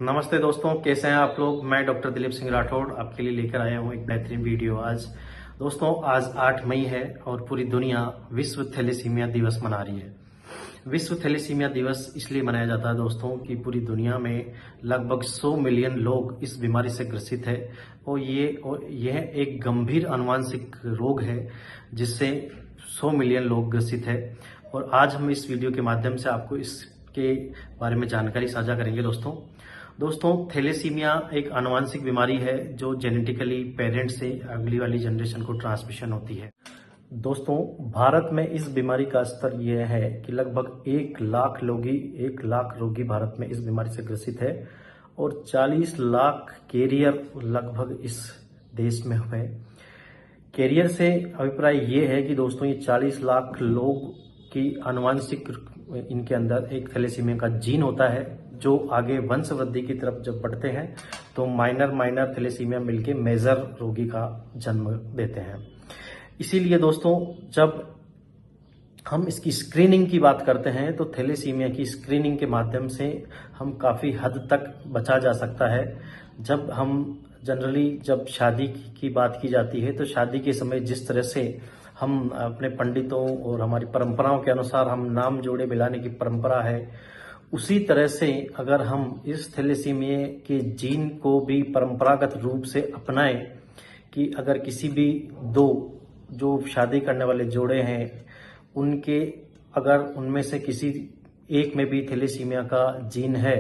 नमस्ते दोस्तों, कैसे हैं आप लोग। मैं डॉक्टर दिलीप सिंह राठौड़ आपके लिए लेकर आया हूं एक बेहतरीन वीडियो। आज दोस्तों, आज 8 मई है और पूरी दुनिया विश्व थैलेसीमिया दिवस मना रही है। विश्व थैलेसीमिया दिवस इसलिए मनाया जाता है दोस्तों कि पूरी दुनिया में लगभग 100 मिलियन लोग इस बीमारी से ग्रसित है और यह एक गंभीर आनुवंशिक रोग है जिससे 100 मिलियन लोग ग्रसित है। और आज हम इस वीडियो के माध्यम से आपको इसके बारे में जानकारी साझा करेंगे। दोस्तों, थैलेसीमिया एक आनुवंशिक बीमारी है जो जेनेटिकली पेरेंट से अगली वाली जनरेशन को ट्रांसमिशन होती है। दोस्तों, भारत में इस बीमारी का स्तर यह है कि लगभग 1 लाख रोगी भारत में इस बीमारी से ग्रसित है और 40 लाख कैरियर लगभग इस देश में हुए। कैरियर से अभिप्राय ये है कि दोस्तों, ये 40 लाख लोग की आनुवंशिक इनके अंदर एक थैलेसीमिया का जीन होता है जो आगे वंश वृद्धि की तरफ जब बढ़ते हैं तो माइनर थैलेसीमिया मिलके मेजर रोगी का जन्म देते हैं। इसीलिए दोस्तों, जब हम इसकी स्क्रीनिंग की बात करते हैं तो थैलेसीमिया की स्क्रीनिंग के माध्यम से हम काफ़ी हद तक बचा जा सकता है। जब शादी की बात की जाती है तो शादी के समय जिस तरह से हम अपने पंडितों और हमारी परंपराओं के अनुसार हम नाम जोड़े मिलाने की परंपरा है, उसी तरह से अगर हम इस थैलेसीमिया के जीन को भी परंपरागत रूप से अपनाएं कि अगर किसी भी दो जो शादी करने वाले जोड़े हैं उनके अगर उनमें से किसी एक में भी थैलेसीमिया का जीन है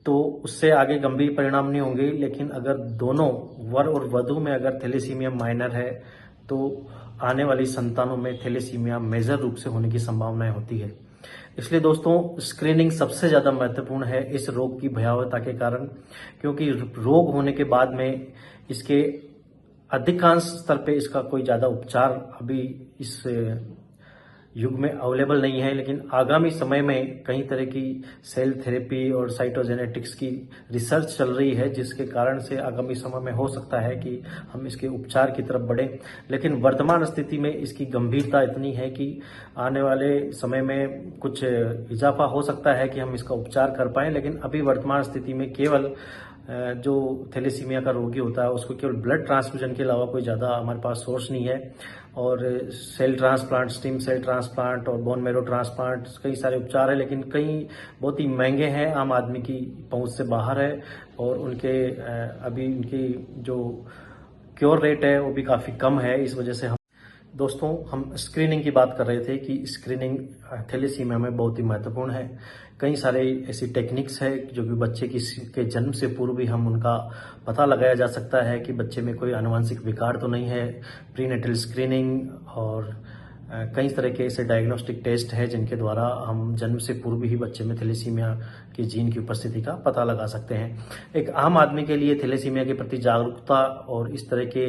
तो उससे आगे गंभीर परिणाम नहीं होंगे। लेकिन अगर दोनों वर और वधू में अगर थैलेसीमिया माइनर है तो आने वाली संतानों में थैलेसीमिया मेजर रूप से होने की संभावनाएं होती है। इसलिए दोस्तों, स्क्रीनिंग सबसे ज्यादा महत्वपूर्ण है इस रोग की भयावहता के कारण, क्योंकि रोग होने के बाद में इसके अधिकांश स्तर पे इसका कोई ज्यादा उपचार अभी इस युग में अवेलेबल नहीं है। लेकिन आगामी समय में कई तरह की सेल थेरेपी और साइटोजेनेटिक्स की रिसर्च चल रही है जिसके कारण से आगामी समय में हो सकता है कि हम इसके उपचार की तरफ बढ़ें। लेकिन वर्तमान स्थिति में इसकी गंभीरता इतनी है कि आने वाले समय में कुछ इजाफा हो सकता है कि हम इसका उपचार कर पाएं। लेकिन अभी वर्तमान स्थिति में केवल जो थैलेसीमिया का रोगी होता है उसको केवल ब्लड ट्रांसफ्यूजन के अलावा कोई ज़्यादा हमारे पास सोर्स नहीं है। और cell transplant, stem cell transplant और बोन मैरो ट्रांसप्लांट कई सारे उपचार है, लेकिन कई बहुत ही महंगे हैं, आम आदमी की पहुंच से बाहर है और अभी उनकी जो क्योर रेट है वो भी काफ़ी कम है। इस वजह से हम स्क्रीनिंग की बात कर रहे थे कि स्क्रीनिंग थैलेसीमिया में बहुत ही महत्वपूर्ण है। कई सारे ऐसी टेक्निक्स है जो कि बच्चे के जन्म से पूर्व ही हम उनका पता लगाया जा सकता है कि बच्चे में कोई आनुवंशिक विकार तो नहीं है। प्रीनेटल स्क्रीनिंग और कई तरह के ऐसे डायग्नोस्टिक टेस्ट है जिनके द्वारा हम जन्म से पूर्व ही बच्चे में थैलेसीमिया के जीन की उपस्थिति का पता लगा सकते हैं। एक आम आदमी के लिए थैलेसीमिया के प्रति जागरूकता और इस तरह के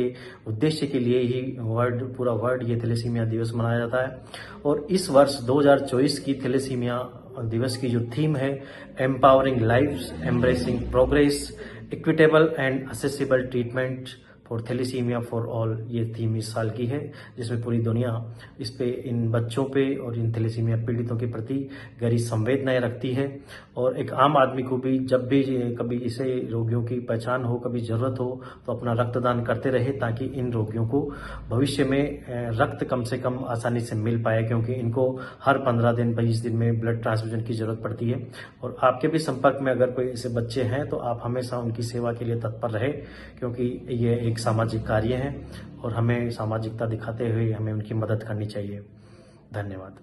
उद्देश्य के लिए ही पूरा वर्ल्ड ये थैलेसीमिया दिवस मनाया जाता है। और इस वर्ष 2024 की थैलेसीमिया दिवस की जो थीम है, empowering lives, embracing progress, equitable and accessible treatment for thalassaemia for all, ये थीम इस साल की है जिसमें पूरी दुनिया इस पे, इन बच्चों पे और इन थैलेसीमिया पीड़ितों के प्रति गहरी संवेदनाएं रखती है। और एक आम आदमी को भी जब भी कभी इसे रोगियों की पहचान हो, कभी जरूरत हो तो अपना रक्तदान करते रहे ताकि इन रोगियों को भविष्य में रक्त कम से कम आसानी से मिल पाए, क्योंकि इनको हर 15 दिन 20 दिन में ब्लड ट्रांसफ्यूजन की जरूरत पड़ती है। और आपके भी संपर्क में अगर कोई ऐसे बच्चे हैं तो आप हमेशा उनकी सेवा के लिए तत्पर रहे, क्योंकि ये एक सामाजिक कार्य है और हमें सामाजिकता दिखाते हुए हमें उनकी मदद करनी चाहिए। धन्यवाद।